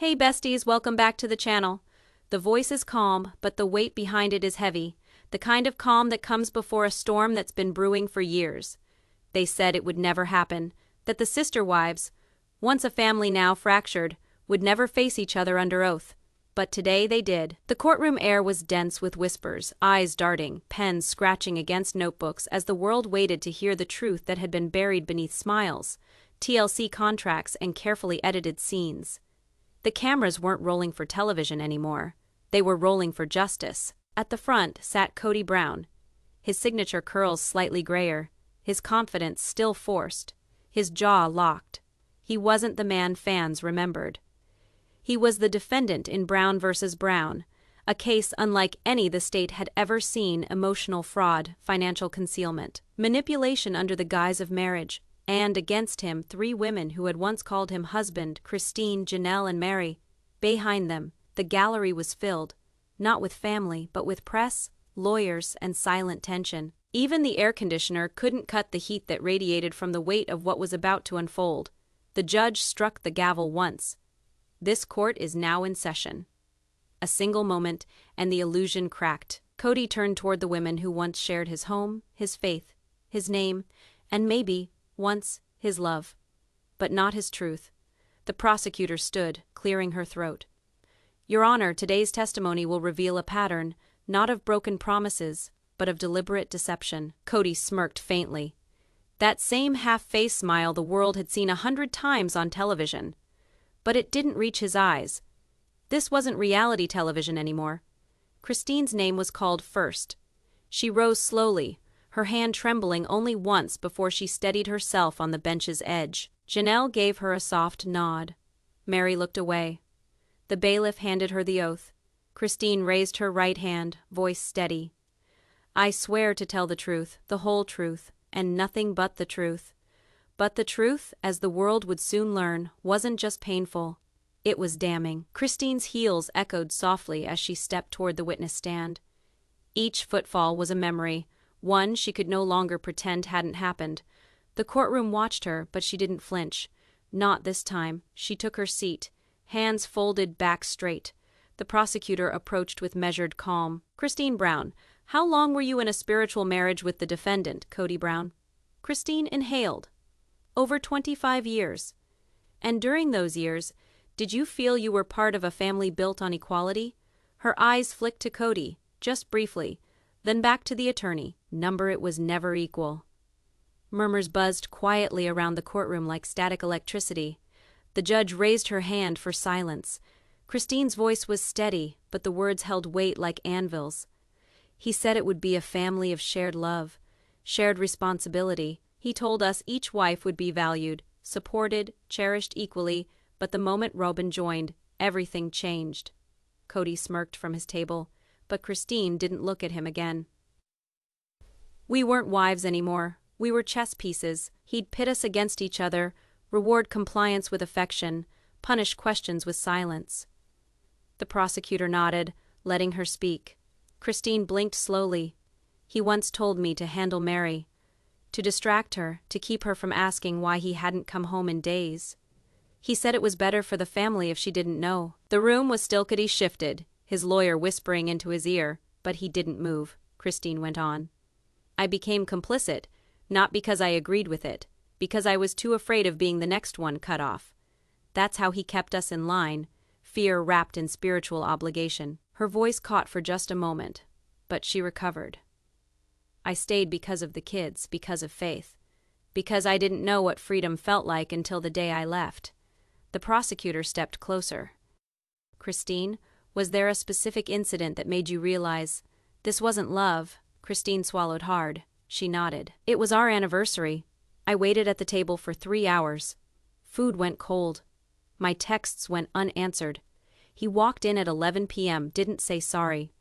Hey besties, welcome back to the channel. The voice is calm, but the weight behind it is heavy. The kind of calm that comes before a storm that's been brewing for years. They said it would never happen, that the sister wives, once a family now fractured, would never face each other under oath. But today they did. The courtroom air was dense with whispers, eyes darting, pens scratching against notebooks as the world waited to hear the truth that had been buried beneath smiles, TLC contracts, and carefully edited scenes. The cameras weren't rolling for television anymore. They were rolling for justice. At the front sat Kody Brown, his signature curls slightly grayer, his confidence still forced, his jaw locked. He wasn't the man fans remembered. He was the defendant in Brown versus Brown, a case unlike any the state had ever seen: emotional fraud, financial concealment, manipulation under the guise of marriage, and against him 3 women who had once called him husband: Christine, Janelle, and Meri. Behind them, the gallery was filled, not with family, but with press, lawyers, and silent tension. Even the air conditioner couldn't cut the heat that radiated from the weight of what was about to unfold. The judge struck the gavel once. This court is now in session. A single moment, and the illusion cracked. Kody turned toward the women who once shared his home, his faith, his name, and maybe, once, his love. But not his truth. The prosecutor stood, clearing her throat. Your Honor, today's testimony will reveal a pattern, not of broken promises, but of deliberate deception. Kody smirked faintly. That same half-face smile the world had seen 100 times on television. But it didn't reach his eyes. This wasn't reality television anymore. Christine's name was called first. She rose slowly, her hand trembling only once before she steadied herself on the bench's edge. Janelle gave her a soft nod. Meri looked away. The bailiff handed her the oath. Christine raised her right hand, voice steady. I swear to tell the truth, the whole truth, and nothing but the truth. But the truth, as the world would soon learn, wasn't just painful. It was damning. Christine's heels echoed softly as she stepped toward the witness stand. Each footfall was a memory, one she could no longer pretend hadn't happened. The courtroom watched her, but she didn't flinch. Not this time. She took her seat, hands folded back straight. The prosecutor approached with measured calm. Christine Brown, how long were you in a spiritual marriage with the defendant, Kody Brown? Christine inhaled. Over 25 years. And during those years, did you feel you were part of a family built on equality? Her eyes flicked to Kody, just briefly, then back to the attorney. Number, it was never equal. Murmurs buzzed quietly around the courtroom like static electricity. The judge raised her hand for silence. Christine's voice was steady, but the words held weight like anvils. He said it would be a family of shared love, shared responsibility. He told us each wife would be valued, supported, cherished equally, but the moment Robyn joined, everything changed. Kody smirked from his table, but Christine didn't look at him again. We weren't wives anymore. We were chess pieces. He'd pit us against each other, reward compliance with affection, punish questions with silence. The prosecutor nodded, letting her speak. Christine blinked slowly. He once told me to handle Meri, to distract her, to keep her from asking why he hadn't come home in days. He said it was better for the family if she didn't know. The room was still. Kody shifted, his lawyer whispering into his ear, but he didn't move. Christine went on. I became complicit, not because I agreed with it, because I was too afraid of being the next one cut off. That's how he kept us in line, fear wrapped in spiritual obligation. Her voice caught for just a moment, but she recovered. I stayed because of the kids, because of faith, because I didn't know what freedom felt like until the day I left. The prosecutor stepped closer. Christine, was there a specific incident that made you realize this wasn't love? Christine swallowed hard. She nodded. It was our anniversary. I waited at the table for 3 hours. Food went cold. My texts went unanswered. He walked in at 11 p.m., didn't say sorry.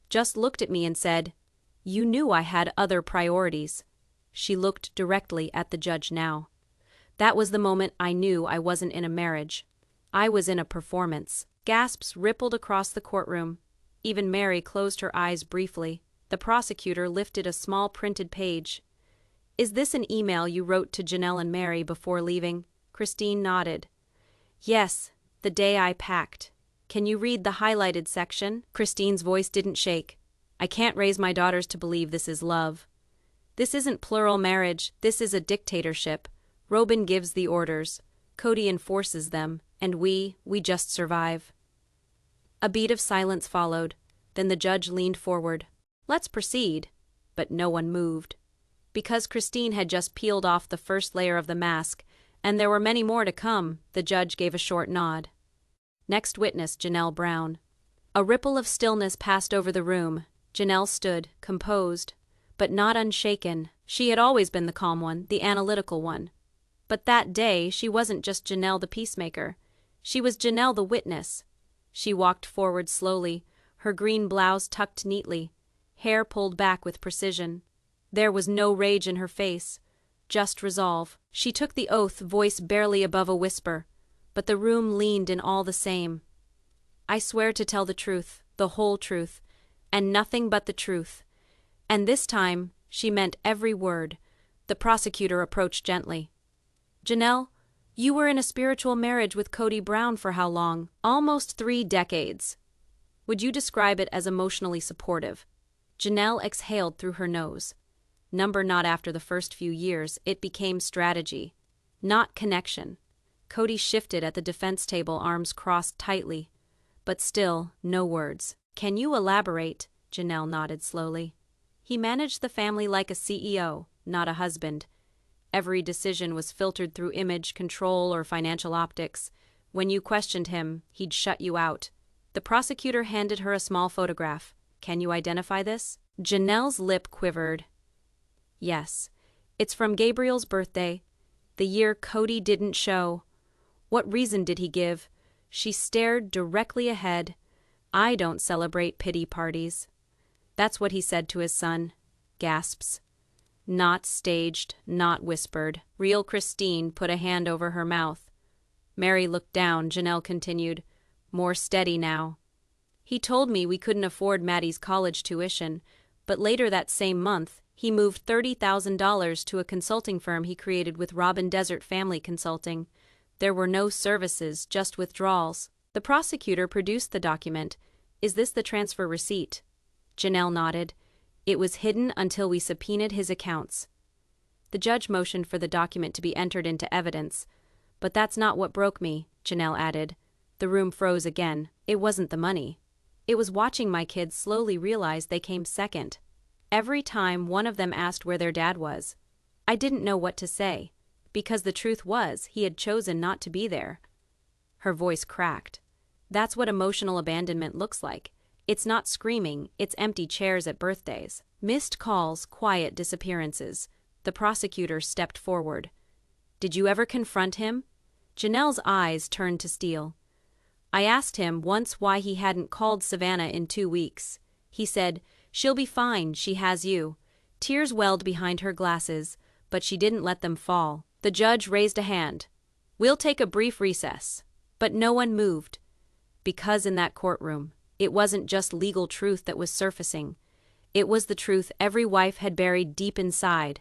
Just looked at me and said, "You knew I had other priorities." She looked directly at the judge now. That was the moment I knew I wasn't in a marriage. I was in a performance. Gasps rippled across the courtroom. Even Meri closed her eyes briefly. The prosecutor lifted a small printed page. Is this an email you wrote to Janelle and Meri before leaving? Christine nodded. Yes, The day I packed. Can you read the highlighted section? Christine's voice didn't shake. I can't raise my daughters to believe this is love. This isn't plural marriage, this is a dictatorship. Robyn gives the orders. Kody enforces them, and we just survive. A beat of silence followed. Then the judge leaned forward. Let's proceed. But no one moved. Because Christine had just peeled off the first layer of the mask, and there were many more to come, the judge gave a short nod. Next witness, Janelle Brown. A ripple of stillness passed over the room. Janelle stood, composed, but not unshaken. She had always been the calm one, the analytical one. But that day, she wasn't just Janelle the peacemaker. She was Janelle the witness. She walked forward slowly, her green blouse tucked neatly, hair pulled back with precision. There was no rage in her face, just resolve. She took the oath, voice barely above a whisper, but the room leaned in all the same. I swear to tell the truth, the whole truth, and nothing but the truth. And this time, she meant every word. The prosecutor approached gently. Janelle, you were in a spiritual marriage with Kody Brown for how long? Almost 3 decades. Would you describe it as emotionally supportive? Janelle exhaled through her nose. Not after the first few years, it became strategy, not connection. Kody shifted at the defense table, arms crossed tightly. But still, no words. Can you elaborate? Janelle nodded slowly. He managed the family like a CEO, not a husband. Every decision was filtered through image, control, or financial optics. When you questioned him, he'd shut you out. The prosecutor handed her a small photograph. Can you identify this? Janelle's lip quivered. Yes. It's from Gabriel's birthday, the year Kody didn't show. What reason did he give? She stared directly ahead. I don't celebrate pity parties. That's what he said to his son. Gasps. Not staged, not whispered. Real Christine put a hand over her mouth. Meri looked down, Janelle continued. More steady now. He told me we couldn't afford Maddie's college tuition, but later that same month, he moved $30,000 to a consulting firm he created with Robyn Desert Family Consulting. There were no services, just withdrawals. The prosecutor produced the document. Is this the transfer receipt? Janelle nodded. It was hidden until we subpoenaed his accounts. The judge motioned for the document to be entered into evidence. But that's not what broke me, Janelle added. The room froze again. It wasn't the money. It was watching my kids slowly realize they came second. Every time one of them asked where their dad was, I didn't know what to say, because the truth was he had chosen not to be there. Her voice cracked. That's what emotional abandonment looks like. It's not screaming, it's empty chairs at birthdays. Missed calls, quiet disappearances. The prosecutor stepped forward. Did you ever confront him? Janelle's eyes turned to steel. I asked him once why he hadn't called Savannah in 2 weeks. He said, she'll be fine, she has you. Tears welled behind her glasses, but she didn't let them fall. The judge raised a hand. We'll take a brief recess. But no one moved. Because in that courtroom, it wasn't just legal truth that was surfacing. It was the truth every wife had buried deep inside.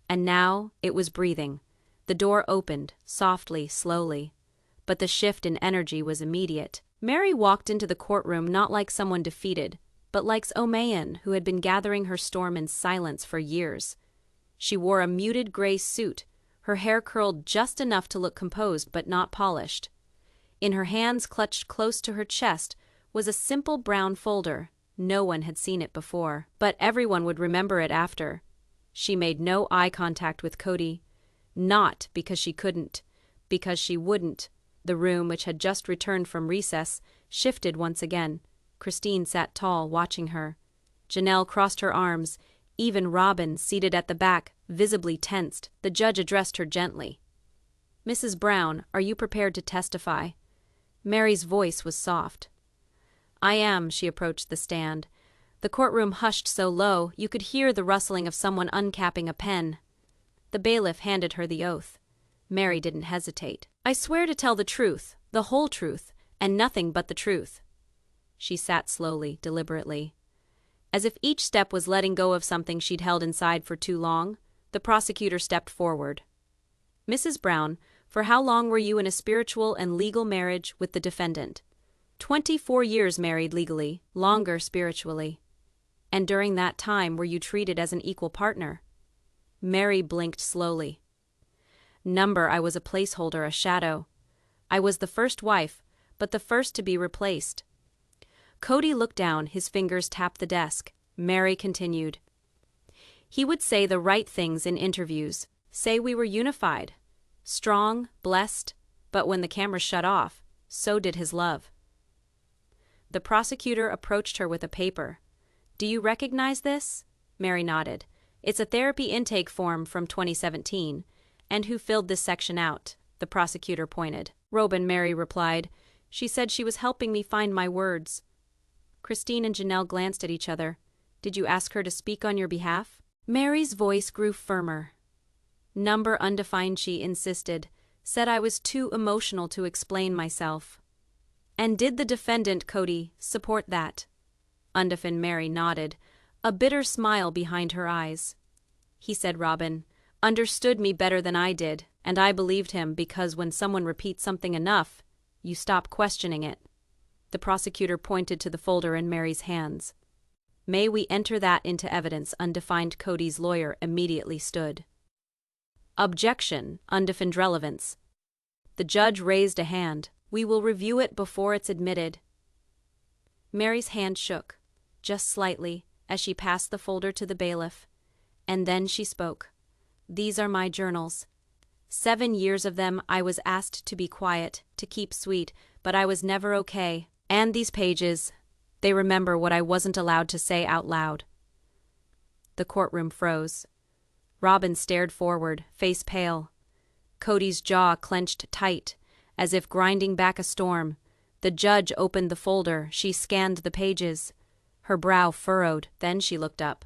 And now it was breathing. The door opened, softly, slowly. But the shift in energy was immediate. Meri walked into the courtroom not like someone defeated, but like Omayan, who had been gathering her storm in silence for years. She wore a muted gray suit, her hair curled just enough to look composed but not polished. In her hands, clutched close to her chest, was a simple brown folder. No one had seen it before, but everyone would remember it after. She made no eye contact with Kody. Not because she couldn't, because she wouldn't. The room, which had just returned from recess, shifted once again. Christine sat tall, watching her. Janelle crossed her arms. Even Robyn, seated at the back, visibly tensed. The judge addressed her gently. Mrs. Brown, are you prepared to testify? Meri's voice was soft. I am, she approached the stand. The courtroom hushed so low, you could hear the rustling of someone uncapping a pen. The bailiff handed her the oath. Meri didn't hesitate. I swear to tell the truth, the whole truth, and nothing but the truth. She sat slowly, deliberately. As if each step was letting go of something she'd held inside for too long, the prosecutor stepped forward. Mrs. Brown, For how long were you in a spiritual and legal marriage with the defendant? 24 years married legally, longer spiritually. And during that time were you treated as an equal partner? Meri blinked slowly. Number, I was a placeholder, a shadow. I was the first wife, but the first to be replaced. Kody looked down, his fingers tapped the desk. Meri continued. He would say the right things in interviews, say we were unified, strong, blessed, but when the camera shut off, so did his love. The prosecutor approached her with a paper. Do you recognize this? Meri nodded. It's a therapy intake form from 2017. And who filled this section out? The prosecutor pointed. Robyn, Meri replied. She said she was helping me find my words. Christine and Janelle glanced at each other. Did you ask her to speak on your behalf? Meri's voice grew firmer. Number undefined, she insisted. Said I was too emotional to explain myself. And did the defendant, Kody, support that? Undefined. Meri nodded, a bitter smile behind her eyes. He said Robyn understood me better than I did, and I believed him because when someone repeats something enough, you stop questioning it. The prosecutor pointed to the folder in Meri's hands. May we enter that into evidence? Undefined. Kody's lawyer immediately stood. Objection, undefined relevance. The judge raised a hand. We will review it before it's admitted. Meri's hand shook, just slightly, as she passed the folder to the bailiff. And then she spoke. These are my journals. 7 years of them I was asked to be quiet, to keep sweet, but I was never okay. And these pages, they remember what I wasn't allowed to say out loud. The courtroom froze. Robyn stared forward, face pale. Kody's jaw clenched tight, as if grinding back a storm. The judge opened the folder. She scanned the pages. Her brow furrowed. Then she looked up.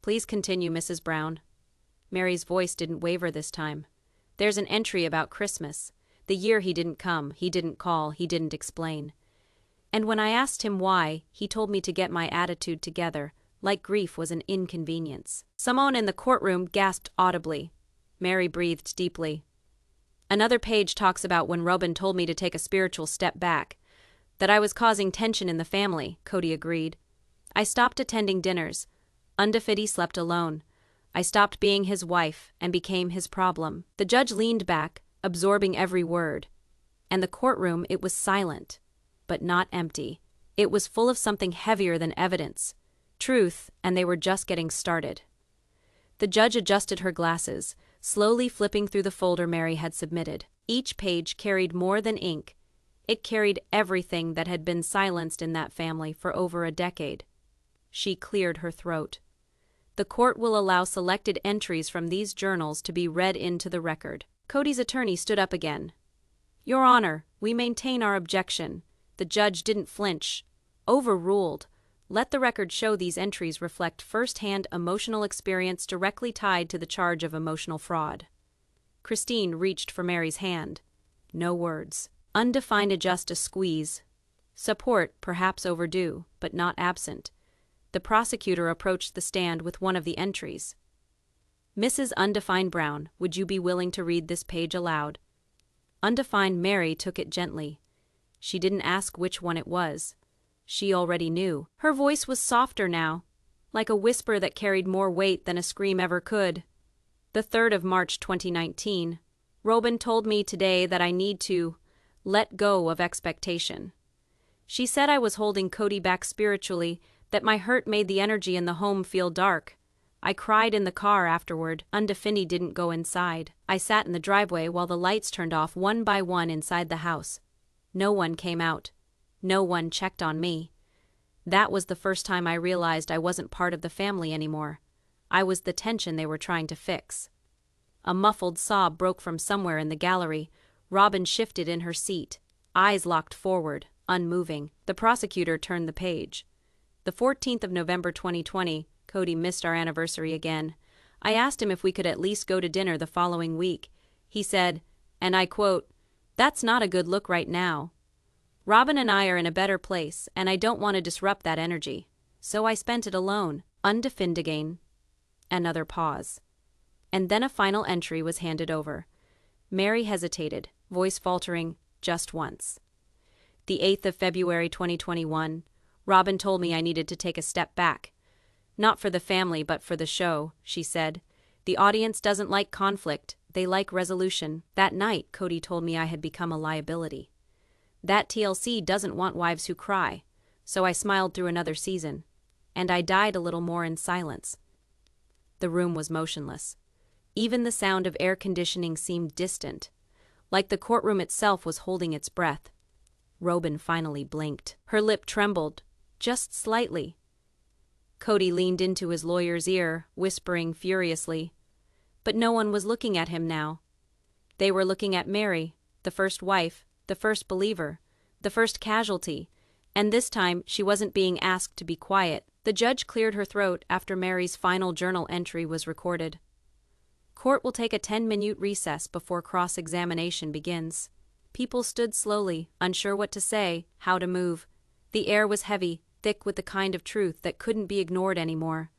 Please continue, Mrs. Brown. Meri's voice didn't waver this time. There's an entry about Christmas. The year he didn't come, he didn't call, he didn't explain. And when I asked him why, he told me to get my attitude together, like grief was an inconvenience. Someone in the courtroom gasped audibly. Meri breathed deeply. Another page talks about when Robyn told me to take a spiritual step back, that I was causing tension in the family, Kody agreed. I stopped attending dinners. Undefined slept alone. I stopped being his wife and became his problem. The judge leaned back, absorbing every word. And the courtroom, it was silent, but not empty. It was full of something heavier than evidence. Truth, and they were just getting started. The judge adjusted her glasses, slowly flipping through the folder Meri had submitted. Each page carried more than ink. It carried everything that had been silenced in that family for over a decade. She cleared her throat. The court will allow selected entries from these journals to be read into the record. Kody's attorney stood up again. Your Honor, we maintain our objection. The judge didn't flinch. Overruled. Let the record show these entries reflect first-hand emotional experience directly tied to the charge of emotional fraud. Christine reached for Meri's hand. No words. Undefined. Just a squeeze. Support, perhaps overdue, but not absent. The prosecutor approached the stand with one of the entries. Mrs. Undefined Brown, would you be willing to read this page aloud? Undefined. Meri took it gently. She didn't ask which one it was. She already knew. Her voice was softer now, like a whisper that carried more weight than a scream ever could. The 3rd of March 2019. Robyn told me today that I need to let go of expectation. She said I was holding Kody back spiritually, that my hurt made the energy in the home feel dark. I cried in the car afterward. Undefined didn't go inside. I sat in the driveway while the lights turned off one by one inside the house. No one came out. No one checked on me. That was the first time I realized I wasn't part of the family anymore. I was the tension they were trying to fix. A muffled sob broke from somewhere in the gallery. Robyn shifted in her seat, eyes locked forward, unmoving. The prosecutor turned the page. The 14th of November 2020, Kody missed our anniversary again. I asked him if we could at least go to dinner the following week. He said, and I quote, "That's not a good look right now. Robyn and I are in a better place, and I don't want to disrupt that energy. So I spent it alone." Undefined again. Another pause. And then a final entry was handed over. Meri hesitated, voice faltering just once. The 8th of February 2021, Robyn told me I needed to take a step back. Not for the family, but for the show, she said. The audience doesn't like conflict, they like resolution. That night, Kody told me I had become a liability. That TLC doesn't want wives who cry, so I smiled through another season. And I died a little more in silence. The room was motionless. Even the sound of air conditioning seemed distant, like the courtroom itself was holding its breath. Robyn finally blinked. Her lip trembled, just slightly. Kody leaned into his lawyer's ear, whispering furiously. But no one was looking at him now. They were looking at Meri, the first wife, the first believer, the first casualty, and this time she wasn't being asked to be quiet. The judge cleared her throat after Meri's final journal entry was recorded. Court will take a 10-minute recess before cross-examination begins. People stood slowly, unsure what to say, how to move. The air was heavy, thick with the kind of truth that couldn't be ignored anymore.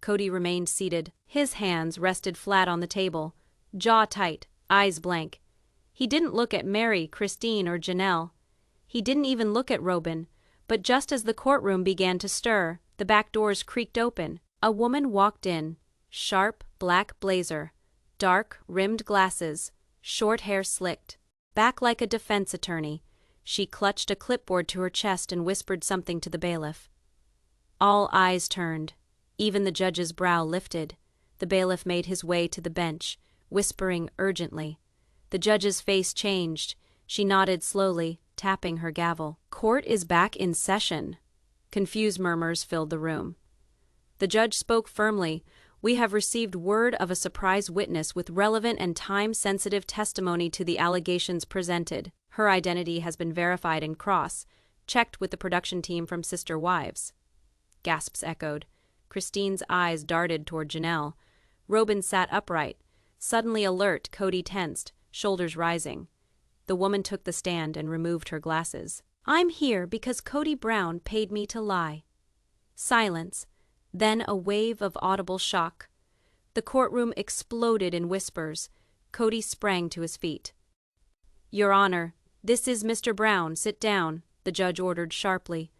Kody remained seated. His hands rested flat on the table, jaw tight, eyes blank. He didn't look at Meri, Christine, or Janelle. He didn't even look at Robyn. But just as the courtroom began to stir, the back doors creaked open. A woman walked in, sharp, black blazer, dark, rimmed glasses, short hair slicked back like a defense attorney. She clutched a clipboard to her chest and whispered something to the bailiff. All eyes turned. Even the judge's brow lifted. The bailiff made his way to the bench, whispering urgently. The judge's face changed. She nodded slowly, tapping her gavel. Court is back in session. Confused murmurs filled the room. The judge spoke firmly. We have received word of a surprise witness with relevant and time-sensitive testimony to the allegations presented. Her identity has been verified and checked with the production team from Sister Wives. Gasps echoed. Christine's eyes darted toward Janelle. Robyn sat upright. Suddenly alert, Kody tensed, shoulders rising. The woman took the stand and removed her glasses. I'm here because Kody Brown paid me to lie. Silence. Then a wave of audible shock. The courtroom exploded in whispers. Kody sprang to his feet. Your Honor, this is Mr. Brown. Sit down, the judge ordered sharply.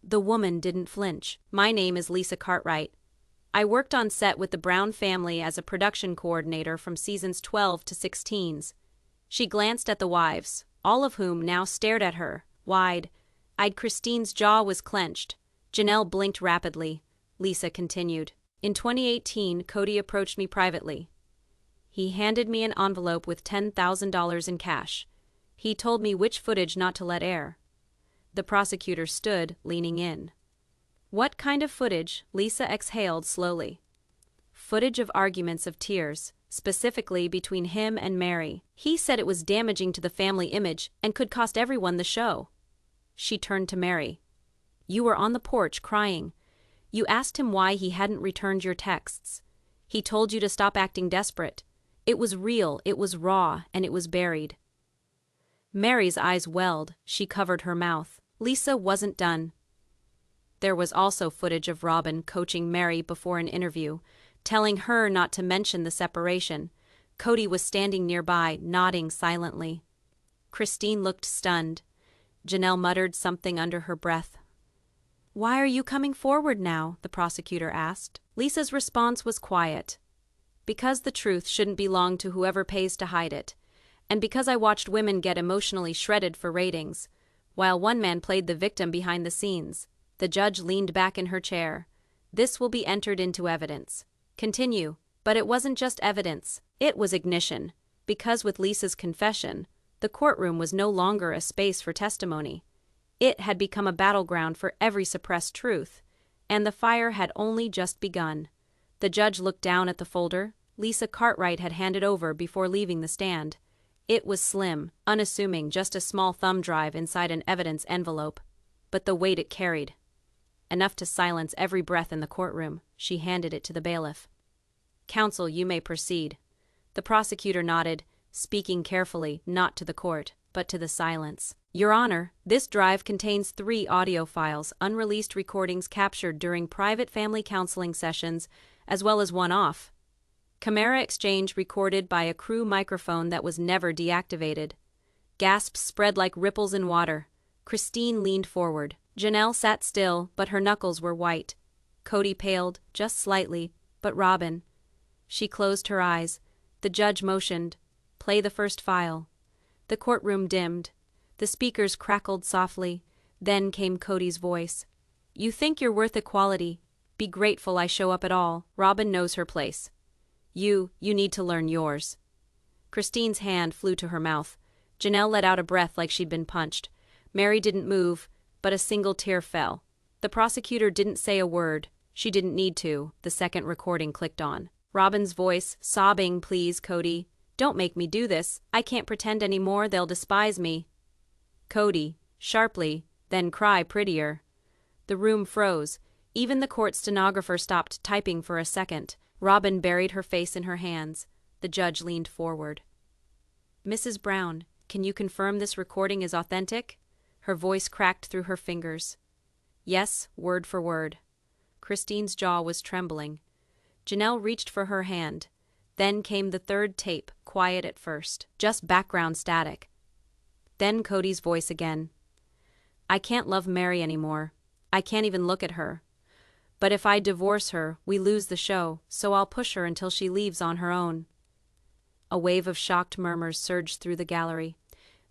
The woman didn't flinch. My name is Lisa Cartwright. I worked on set with the Brown family as a production coordinator from seasons 12 to 16. She glanced at the wives, all of whom now stared at her, wide-eyed. Christine's jaw was clenched. Janelle blinked rapidly. Lisa continued. In 2018, Kody approached me privately. He handed me an envelope with $10,000 in cash. He told me which footage not to let air. The prosecutor stood, leaning in. What kind of footage? Lisa exhaled slowly. Footage of arguments of tears, specifically between him and Meri. He said it was damaging to the family image and could cost everyone the show. She turned to Meri. You were on the porch crying. You asked him why he hadn't returned your texts. He told you to stop acting desperate. It was real, it was raw, and it was buried. Meri's eyes welled. She covered her mouth. Lisa wasn't done. There was also footage of Robyn coaching Meri before an interview, telling her not to mention the separation. Kody was standing nearby, nodding silently. Christine looked stunned. Janelle muttered something under her breath. Why are you coming forward now? The prosecutor asked. Lisa's response was quiet. Because the truth shouldn't belong to whoever pays to hide it. And because I watched women get emotionally shredded for ratings, while one man played the victim behind the scenes. The judge leaned back in her chair. This will be entered into evidence. Continue. But it wasn't just evidence. It was ignition. Because with Lisa's confession, the courtroom was no longer a space for testimony. It had become a battleground for every suppressed truth, and the fire had only just begun. The judge looked down at the folder Lisa Cartwright had handed over before leaving the stand. It was slim, unassuming, just a small thumb drive inside an evidence envelope. But the weight it carried. Enough to silence every breath in the courtroom. She handed it to the bailiff. Counsel, you may proceed. The prosecutor nodded, speaking carefully, not to the court, but to the silence. Your Honor, this drive contains 3 audio files, unreleased recordings captured during private family counseling sessions, as well as one-off. Camera exchange recorded by a crew microphone that was never deactivated. Gasps spread like ripples in water. Christine leaned forward. Janelle sat still, but her knuckles were white. Kody paled, just slightly, but Robyn. She closed her eyes. The judge motioned. Play the first file. The courtroom dimmed. The speakers crackled softly. Then came Kody's voice. You think you're worth equality. Be grateful I show up at all. Robyn knows her place. You need to learn yours. Christine's hand flew to her mouth. Janelle let out a breath like she'd been punched. Meri didn't move, but a single tear fell. The prosecutor didn't say a word. She didn't need to. The second recording clicked on. Robyn's voice, sobbing, please, Kody. Don't make me do this. I can't pretend anymore. They'll despise me. Kody, sharply, then cry prettier. The room froze. Even the court stenographer stopped typing for a second. Robyn buried her face in her hands. The judge leaned forward. Mrs. Brown, can you confirm this recording is authentic? Her voice cracked through her fingers. Yes, word for word. Christine's jaw was trembling. Janelle reached for her hand. Then came the third tape, quiet at first, just background static. Then Kody's voice again. I can't love Meri anymore. I can't even look at her. But if I divorce her, we lose the show, so I'll push her until she leaves on her own. A wave of shocked murmurs surged through the gallery.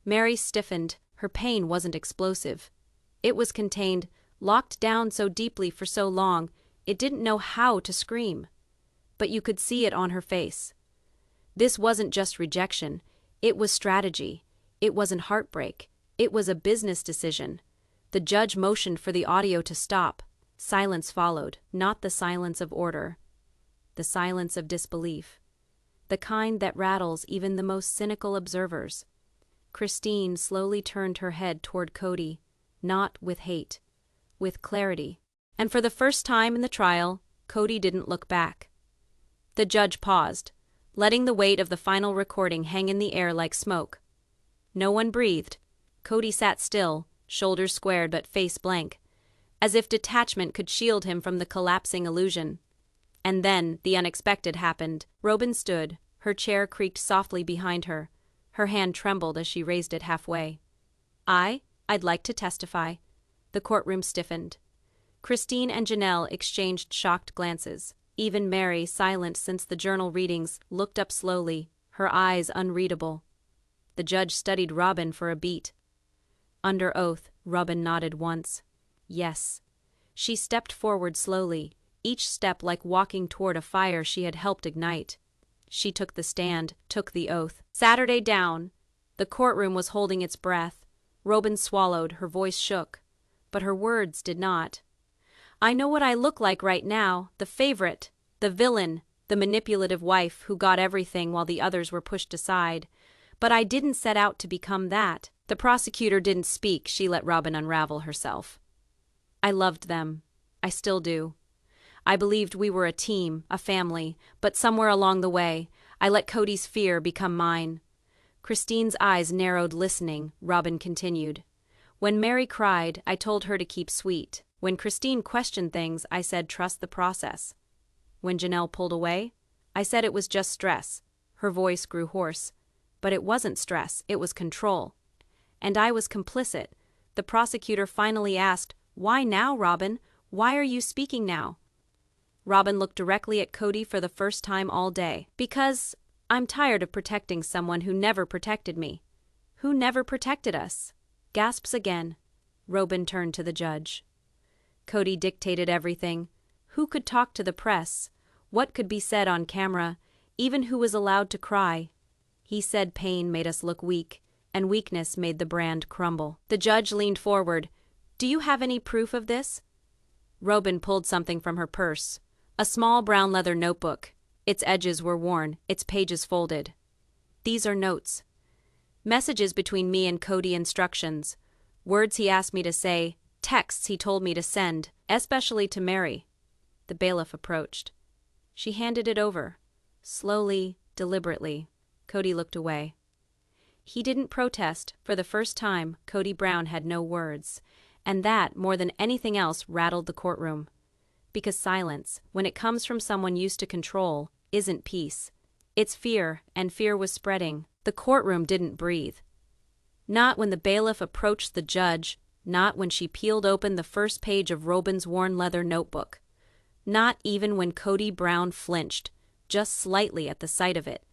Meri stiffened. Her pain wasn't explosive. It was contained, locked down so deeply for so long, it didn't know how to scream. But you could see it on her face. This wasn't just rejection. It was strategy. It wasn't heartbreak. It was a business decision. The judge motioned for the audio to stop. Silence followed, not the silence of order. The silence of disbelief. The kind that rattles even the most cynical observers. Christine slowly turned her head toward Kody, not with hate, with clarity. And for the first time in the trial, Kody didn't look back. The judge paused, letting the weight of the final recording hang in the air like smoke. No one breathed. Kody sat still, shoulders squared but face blank, as if detachment could shield him from the collapsing illusion. And then the unexpected happened. Robyn stood, her chair creaked softly behind her. Her hand trembled as she raised it halfway. I'd like to testify. The courtroom stiffened. Christine and Janelle exchanged shocked glances. Even Meri, silent since the journal readings, looked up slowly, her eyes unreadable. The judge studied Robyn for a beat. Under oath, Robyn nodded once. Yes. She stepped forward slowly, each step like walking toward a fire she had helped ignite. She took the stand, took the oath. Saturday down. The courtroom was holding its breath. Robyn swallowed, her voice shook. But her words did not. I know what I look like right now, the favorite, the villain, the manipulative wife who got everything while the others were pushed aside. But I didn't set out to become that. The prosecutor didn't speak. She let Robyn unravel herself. I loved them. I still do. I believed we were a team, a family, but somewhere along the way, I let Kody's fear become mine. Christine's eyes narrowed listening. Robyn continued. When Meri cried, I told her to keep sweet. When Christine questioned things, I said trust the process. When Janelle pulled away, I said it was just stress. Her voice grew hoarse. But it wasn't stress, it was control. And I was complicit. The prosecutor finally asked, Why now, Robyn? Why are you speaking now? Robyn looked directly at Kody for the first time all day. Because I'm tired of protecting someone who never protected me. Who never protected us. Gasps again. Robyn turned to the judge. Kody dictated everything. Who could talk to the press? What could be said on camera? Even who was allowed to cry? He said pain made us look weak, and weakness made the brand crumble. The judge leaned forward. Do you have any proof of this? Robyn pulled something from her purse. A small brown leather notebook. Its edges were worn, its pages folded. These are notes. Messages between me and Kody, instructions. Words he asked me to say, texts he told me to send, especially to Meri. The bailiff approached. She handed it over. Slowly, deliberately. Kody looked away. He didn't protest. For the first time, Kody Brown had no words. And that, more than anything else, rattled the courtroom. Because silence, when it comes from someone used to control, isn't peace. It's fear, and fear was spreading. The courtroom didn't breathe. Not when the bailiff approached the judge, not when she peeled open the first page of Robyn's worn leather notebook. Not even when Kody Brown flinched, just slightly at the sight of it.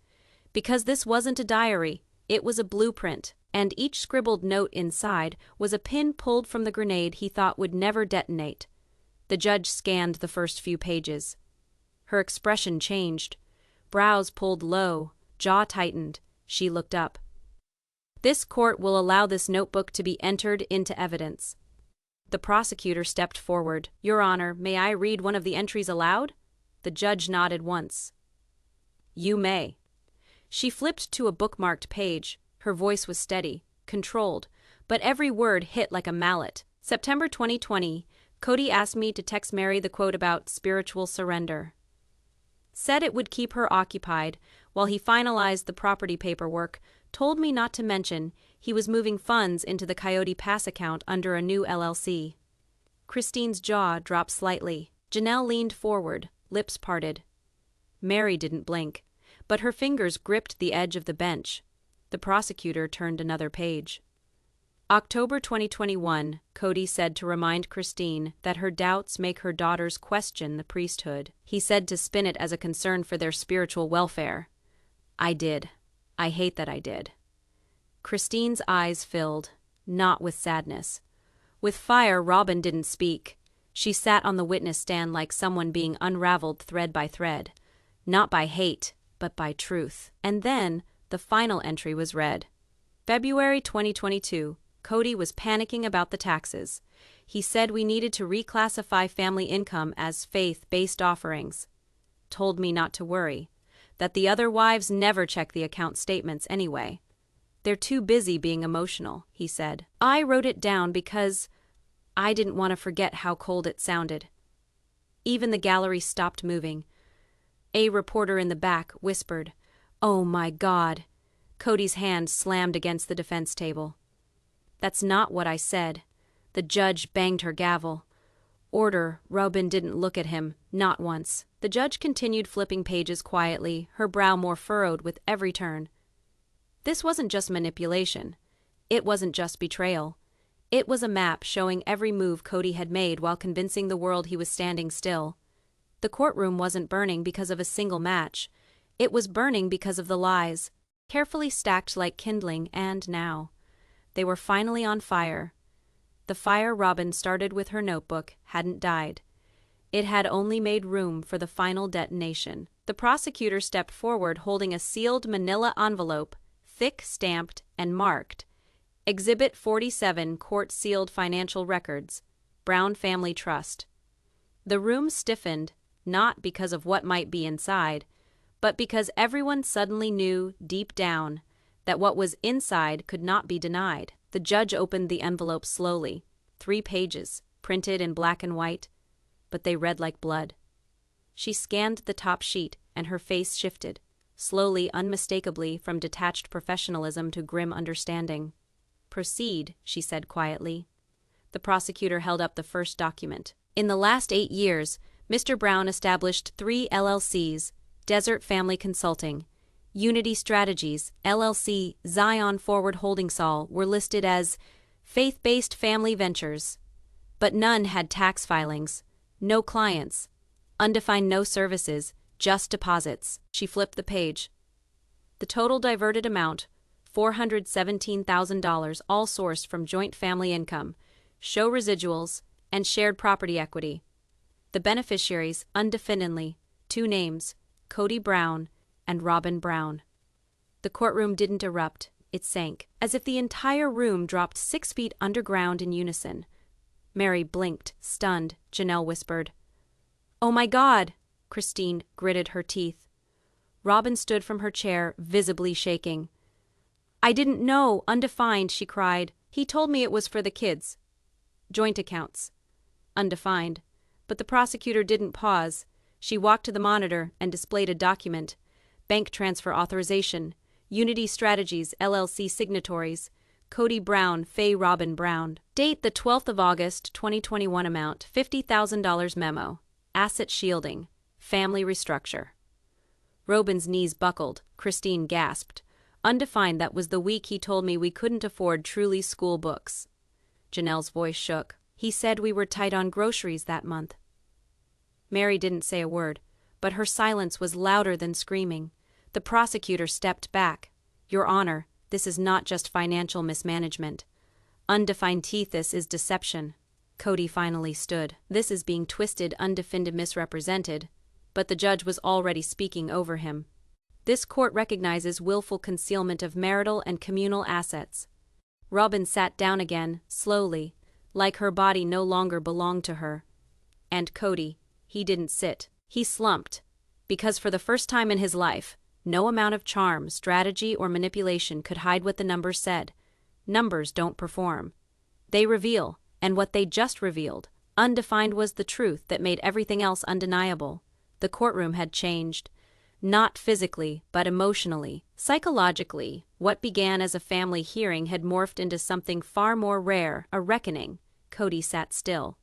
Because this wasn't a diary, it was a blueprint, and each scribbled note inside was a pin pulled from the grenade he thought would never detonate. The judge scanned the first few pages. Her expression changed. Brows pulled low, jaw tightened. She looked up. This court will allow this notebook to be entered into evidence. The prosecutor stepped forward. Your Honor, may I read one of the entries aloud? The judge nodded once. You may. She flipped to a bookmarked page. Her voice was steady, controlled, but every word hit like a mallet. September 2020, Kody asked me to text Meri the quote about spiritual surrender. Said it would keep her occupied while he finalized the property paperwork, told me not to mention he was moving funds into the Coyote Pass account under a new LLC. Christine's jaw dropped slightly. Janelle leaned forward, lips parted. Meri didn't blink, but her fingers gripped the edge of the bench. The prosecutor turned another page. October 2021, Kody said to remind Christine that her doubts make her daughters question the priesthood. He said to spin it as a concern for their spiritual welfare. I did. I hate that I did. Christine's eyes filled, not with sadness. With fire, Robyn didn't speak. She sat on the witness stand like someone being unraveled thread by thread. Not by hate, but by truth. And then, the final entry was read. February 2022. Kody was panicking about the taxes. He said we needed to reclassify family income as faith-based offerings. Told me not to worry. That the other wives never check the account statements anyway. They're too busy being emotional, he said. I wrote it down because I didn't want to forget how cold it sounded. Even the gallery stopped moving. A reporter in the back whispered, "Oh my God." Kody's hand slammed against the defense table. That's not what I said. The judge banged her gavel. Order. Robyn didn't look at him, not once. The judge continued flipping pages quietly, her brow more furrowed with every turn. This wasn't just manipulation. It wasn't just betrayal. It was a map showing every move Kody had made while convincing the world he was standing still. The courtroom wasn't burning because of a single match. It was burning because of the lies, carefully stacked like kindling, and now they were finally on fire. The fire Robyn started with her notebook hadn't died. It had only made room for the final detonation. The prosecutor stepped forward holding a sealed manila envelope, thick, stamped, and marked. Exhibit 47, court-sealed financial records, Brown Family Trust. The room stiffened, not because of what might be inside, but because everyone suddenly knew, deep down, that what was inside could not be denied. The judge opened the envelope slowly. 3 pages, printed in black and white, but they read like blood. She scanned the top sheet, and her face shifted, slowly, unmistakably, from detached professionalism to grim understanding. Proceed, she said quietly. The prosecutor held up the first document. In the last 8 years, Mr. Brown established 3 LLCs, Desert Family Consulting, Unity Strategies, LLC, Zion Forward Holding Sol were listed as faith-based family ventures. But none had tax filings, no clients, undefined no services, just deposits. She flipped the page. The total diverted amount, $417,000, all sourced from joint family income, show residuals, and shared property equity. The beneficiaries, undefinedly, 2 names, Kody Brown and Robyn Brown. The courtroom didn't erupt, it sank, as if the entire room dropped 6 feet underground in unison. Meri blinked, stunned. Janelle whispered, "Oh my God!" Christine gritted her teeth. Robyn stood from her chair, visibly shaking. "I didn't know, undefined," she cried. "He told me it was for the kids." Joint accounts. Undefined. But the prosecutor didn't pause. She walked to the monitor and displayed a document. Bank transfer authorization. Unity Strategies, LLC signatories. Kody Brown, Faye Robyn Brown. Date the 12th of August, 2021. Amount, $50,000 memo. Asset shielding. Family restructure. Robyn's knees buckled. Christine gasped. Undefined, that was the week he told me we couldn't afford Truly's school books. Janelle's voice shook. He said we were tight on groceries that month. Meri didn't say a word, but her silence was louder than screaming. The prosecutor stepped back. Your Honor, this is not just financial mismanagement. Undefined thesis is deception. Kody finally stood. This is being twisted, undefined, misrepresented. But the judge was already speaking over him. This court recognizes willful concealment of marital and communal assets. Robyn sat down again, slowly, like her body no longer belonged to her. And Kody, he didn't sit. He slumped. Because for the first time in his life, no amount of charm, strategy, or manipulation could hide what the numbers said. Numbers don't perform. They reveal, and what they just revealed, undefined, was the truth that made everything else undeniable. The courtroom had changed. Not physically, but emotionally, psychologically. What began as a family hearing had morphed into something far more rare, a reckoning. Kody sat still.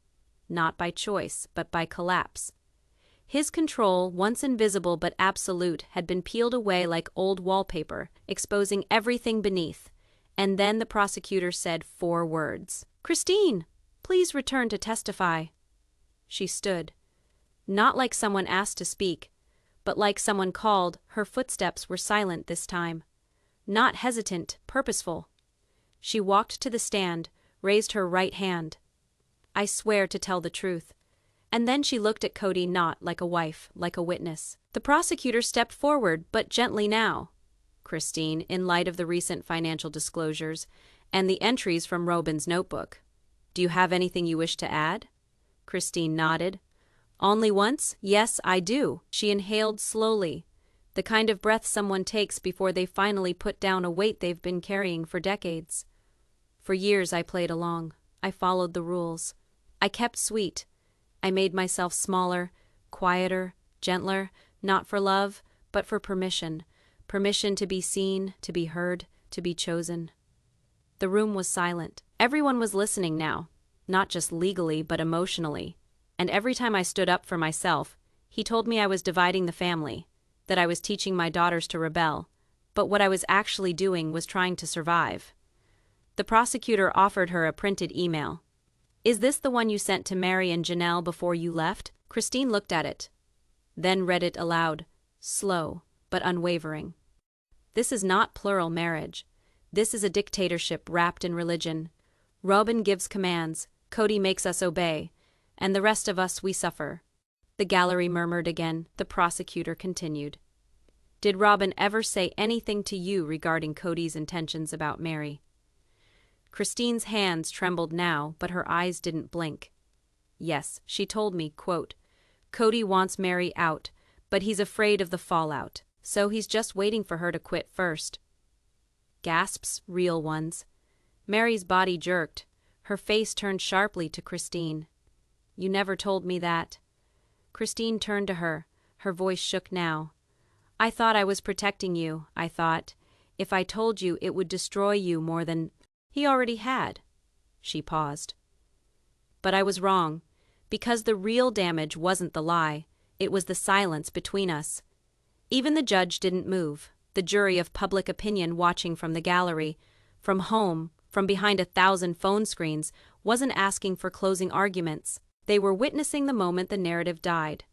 Not by choice, but by collapse. His control, once invisible but absolute, had been peeled away like old wallpaper, exposing everything beneath. And then the prosecutor said 4 words. "Christine, please return to testify." She stood. Not like someone asked to speak, but like someone called. Her footsteps were silent this time. Not hesitant, purposeful. She walked to the stand, raised her right hand. "I swear to tell the truth." And then she looked at Kody, not like a wife, like a witness. The prosecutor stepped forward, but gently now. "Christine, in light of the recent financial disclosures and the entries from Robyn's notebook, do you have anything you wish to add?" Christine nodded. "Only once? Yes, I do." She inhaled slowly, the kind of breath someone takes before they finally put down a weight they've been carrying for decades. "For years I played along. I followed the rules. I kept sweet. I made myself smaller, quieter, gentler, not for love, but for permission. Permission to be seen, to be heard, to be chosen." The room was silent. Everyone was listening now, not just legally but emotionally. And every time I stood up for myself, he told me I was dividing the family, that I was teaching my daughters to rebel, but what I was actually doing was trying to survive. The prosecutor offered her a printed email. "Is this the one you sent to Meri and Janelle before you left?" Christine looked at it, then read it aloud, slow but unwavering. "This is not plural marriage. This is a dictatorship wrapped in religion. Robyn gives commands, Kody makes us obey, and the rest of us, we suffer." The gallery murmured again. The prosecutor continued. "Did Robyn ever say anything to you regarding Kody's intentions about Meri?" Christine's hands trembled now, but her eyes didn't blink. "Yes, she told me, quote, Kody wants Meri out, but he's afraid of the fallout, so he's just waiting for her to quit first." Gasps, real ones. Meri's body jerked. Her face turned sharply to Christine. "You never told me that." Christine turned to her. Her voice shook now. "I thought I was protecting you. I thought, if I told you, it would destroy you more than he already had." She paused. "But I was wrong, because the real damage wasn't the lie. It was the silence between us." Even the judge didn't move. The jury of public opinion watching from the gallery, from home, from behind 1,000 phone screens, wasn't asking for closing arguments. They were witnessing the moment the narrative died.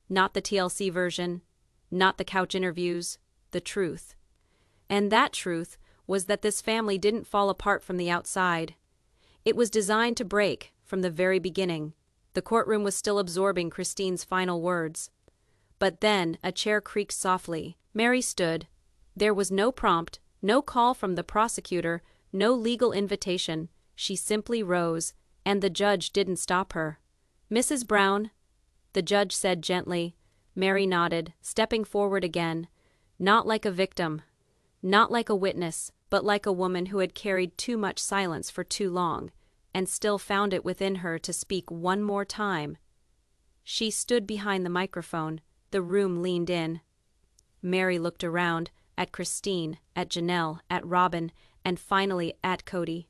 Not the TLC version, not the couch interviews, the truth. And that truth was that this family didn't fall apart from the outside. It was designed to break from the very beginning. The courtroom was still absorbing Christine's final words. But then a chair creaked softly. Meri stood. There was no prompt, no call from the prosecutor, no legal invitation. She simply rose, and the judge didn't stop her. "Mrs. Brown," the judge said gently. Meri nodded, stepping forward again. Not like a victim, not like a witness, but like a woman who had carried too much silence for too long, and still found it within her to speak one more time. She stood behind the microphone. The room leaned in. Meri looked around, at Christine, at Janelle, at Robyn, and finally at Kody.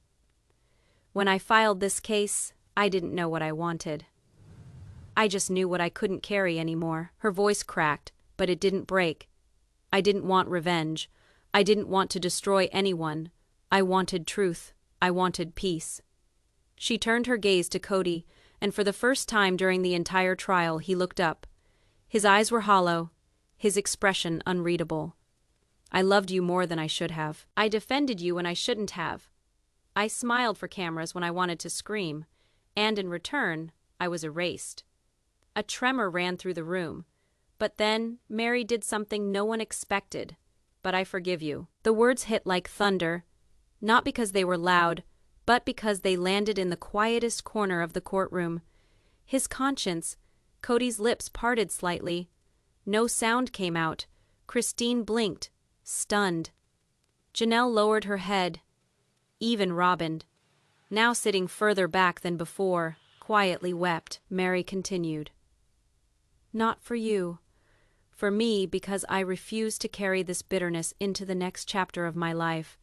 "When I filed this case, I didn't know what I wanted. I just knew what I couldn't carry anymore." Her voice cracked, but it didn't break. I didn't want revenge. I didn't want to destroy anyone. I wanted truth. I wanted peace. She turned her gaze to Kody, and for the first time during the entire trial he looked up. His eyes were hollow, his expression unreadable. I loved you more than I should have. I defended you when I shouldn't have. I smiled for cameras when I wanted to scream, and in return, I was erased. A tremor ran through the room. But then, Meri did something no one expected. But I forgive you. The words hit like thunder, not because they were loud, but because they landed in the quietest corner of the courtroom. His conscience. Kody's lips parted slightly. No sound came out. Christine blinked, stunned. Janelle lowered her head. Even Robyn, now sitting further back than before, quietly wept. Meri continued. Not for you. For me, because I refuse to carry this bitterness into the next chapter of my life.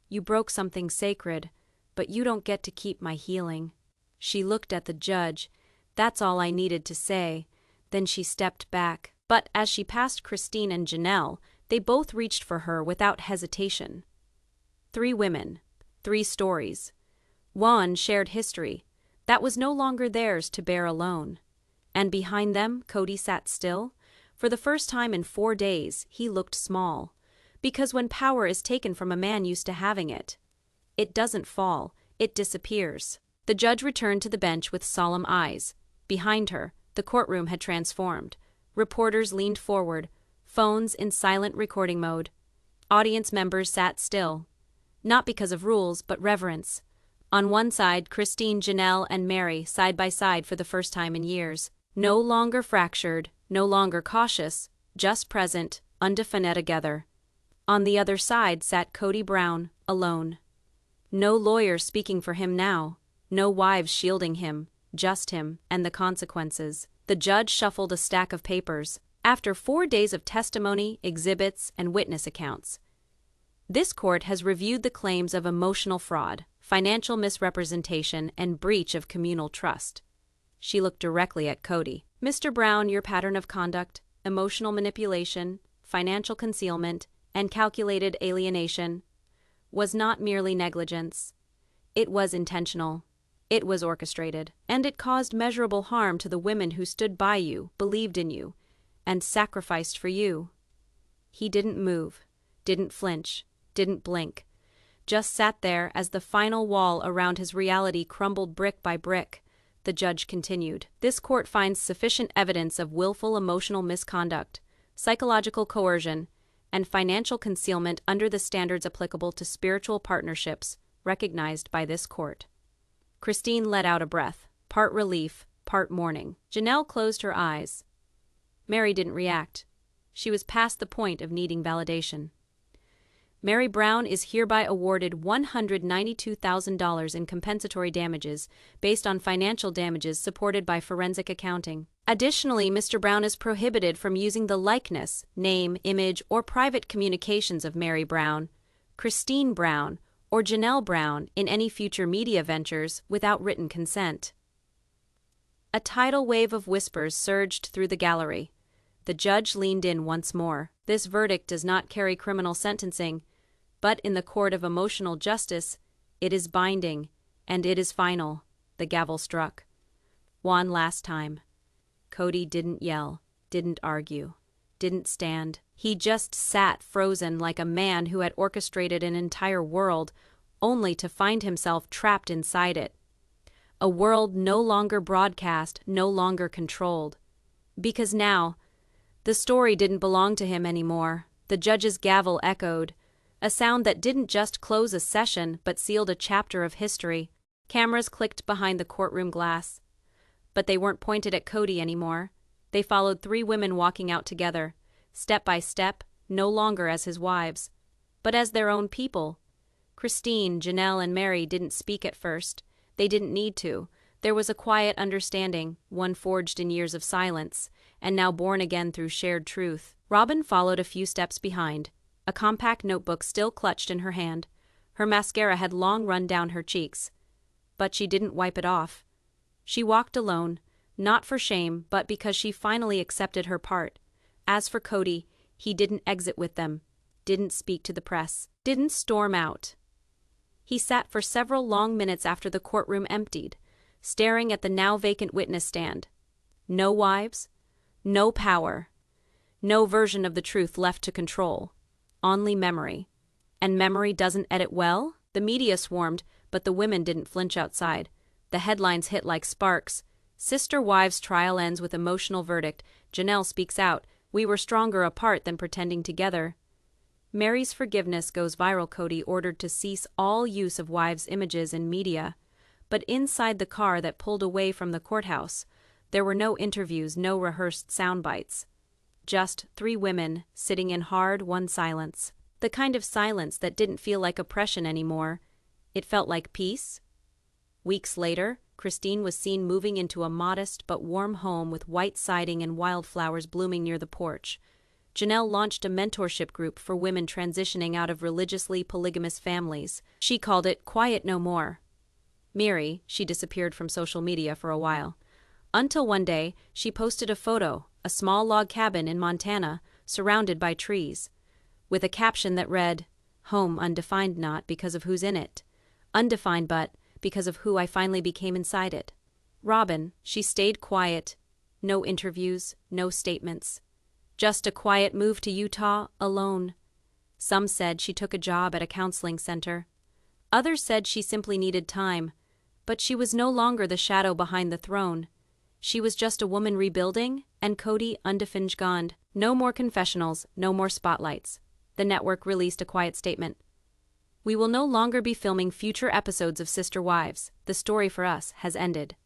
You broke something sacred, but you don't get to keep my healing. She looked at the judge. That's all I needed to say. Then she stepped back. But as she passed Christine and Janelle, they both reached for her without hesitation. 3 women, 3 stories. One shared history. That was no longer theirs to bear alone. And behind them, Kody sat still. For the first time in 4 days, he looked small. Because when power is taken from a man used to having it, it doesn't fall, it disappears. The judge returned to the bench with solemn eyes. Behind her, the courtroom had transformed. Reporters leaned forward, phones in silent recording mode. Audience members sat still. Not because of rules, but reverence. On one side, Christine, Janelle, and Meri side by side for the first time in years. No longer fractured, no longer cautious, just present, undefended together. On the other side sat Kody Brown, alone. No lawyers speaking for him now, no wives shielding him, just him and the consequences. The judge shuffled a stack of papers. After 4 days of testimony, exhibits, and witness accounts, this court has reviewed the claims of emotional fraud, financial misrepresentation, and breach of communal trust. She looked directly at Kody. Mr. Brown, your pattern of conduct, emotional manipulation, financial concealment, and calculated alienation was not merely negligence. It was intentional. It was orchestrated. And it caused measurable harm to the women who stood by you, believed in you, and sacrificed for you. He didn't move, didn't flinch, didn't blink. Just sat there as the final wall around his reality crumbled brick by brick. The judge continued. This court finds sufficient evidence of willful emotional misconduct, psychological coercion, and financial concealment under the standards applicable to spiritual partnerships recognized by this court. Christine let out a breath, part relief, part mourning. Janelle closed her eyes. Meri didn't react. She was past the point of needing validation. Meri Brown is hereby awarded $192,000 in compensatory damages based on financial damages supported by forensic accounting. Additionally, Mr. Brown is prohibited from using the likeness, name, image, or private communications of Meri Brown, Christine Brown, or Janelle Brown in any future media ventures without written consent. A tidal wave of whispers surged through the gallery. The judge leaned in once more. This verdict does not carry criminal sentencing, but in the court of emotional justice, it is binding, and it is final. The gavel struck. One last time. Kody didn't yell, didn't argue, didn't stand. He just sat frozen like a man who had orchestrated an entire world, only to find himself trapped inside it. A world no longer broadcast, no longer controlled. Because now, the story didn't belong to him anymore. The judge's gavel echoed, a sound that didn't just close a session but sealed a chapter of history. Cameras clicked behind the courtroom glass. But they weren't pointed at Kody anymore. They followed 3 women walking out together, step by step, no longer as his wives, but as their own people. Christine, Janelle, and Meri didn't speak at first. They didn't need to. There was a quiet understanding, one forged in years of silence, and now born again through shared truth. Robyn followed a few steps behind, a compact notebook still clutched in her hand. Her mascara had long run down her cheeks, but she didn't wipe it off. She walked alone, not for shame, but because she finally accepted her part. As for Kody, he didn't exit with them, didn't speak to the press, didn't storm out. He sat for several long minutes after the courtroom emptied, staring at the now vacant witness stand. No wives, no power, no version of the truth left to control. Only memory. And memory doesn't edit well? The media swarmed, but the women didn't flinch outside. The headlines hit like sparks. Sister wives' trial ends with emotional verdict. Janelle speaks out. We were stronger apart than pretending together. Meri's forgiveness goes viral. Kody ordered to cease all use of wives' images in media. But inside the car that pulled away from the courthouse, there were no interviews, no rehearsed sound bites. Just 3 women sitting in hard-won silence. The kind of silence that didn't feel like oppression anymore. It felt like peace. Weeks later, Christine was seen moving into a modest but warm home with white siding and wildflowers blooming near the porch. Janelle launched a mentorship group for women transitioning out of religiously polygamous families. She called it Quiet No More. Meri, she disappeared from social media for a while. Until one day, she posted a photo, a small log cabin in Montana, surrounded by trees, with a caption that read, "Home undefined not because of who's in it. Undefined but because of who I finally became inside it." Robyn, she stayed quiet. No interviews, no statements. Just a quiet move to Utah, alone. Some said she took a job at a counseling center. Others said she simply needed time. But she was no longer the shadow behind the throne. She was just a woman rebuilding, and Kody undefined. No more confessionals, no more spotlights. The network released a quiet statement. We will no longer be filming future episodes of Sister Wives. The story for us has ended.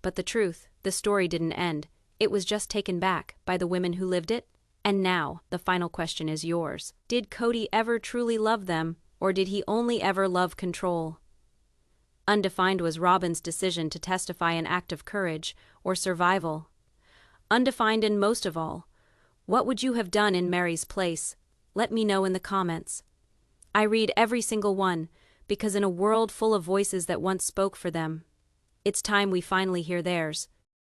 But the truth, the story didn't end. It was just taken back by the women who lived it. And now, the final question is yours. Did Kody ever truly love them, or did he only ever love control? Undefined was Robyn's decision to testify an act of courage or survival. Undefined, and most of all, what would you have done in Meri's place? Let me know in the comments. I read every single one, because in a world full of voices that once spoke for them, it's time we finally hear theirs.